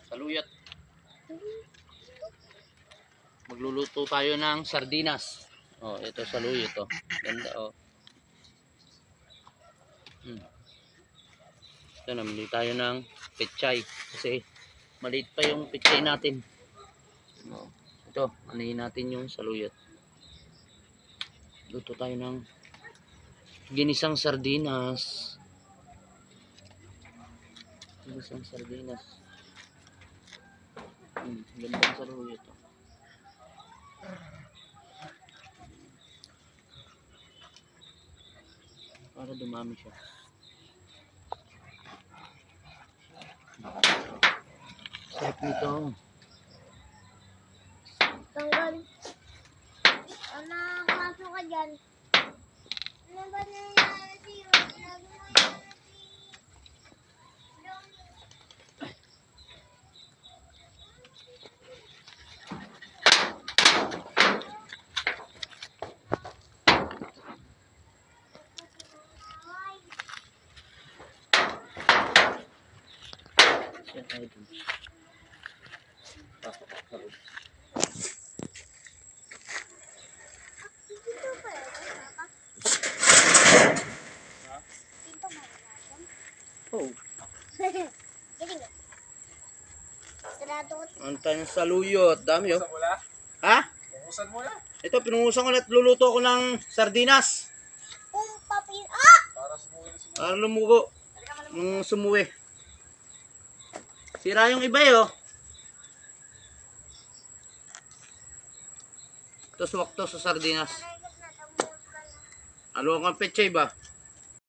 Saluyot. Magluluto tayo ng sardinas. Oh, ito saluyot oh. Ganda oh. Ito, namili tayo ng pechay kasi maliit pa yung pechay natin. Oh, ito, anahin natin yung saluyot. Luto tayo ng ginisang sardinas. Ginisang sardinas. Gandang saluyot oh. Para dumami siya. Sarap nito. Tanggal. Ano, kaso ka dyan? Ano ba nangyayari sa'yo? Siya tayo dun. Dito pa eh. Dito ba natin? Oh, Galing ah. Sarado ko. ang tayong saluyot. Dami oh. Pinungusan mo na? Ha? Pinungusan mo na? Ito, pinungusan ko na at luluto ko ng sardinas. Kung papin... Ah! Para sumuwi na Para lumugo. Nung sumuwi. Sira yung iba eh oh. Ito suwak to sa sardinas. Alo kang pechay ba?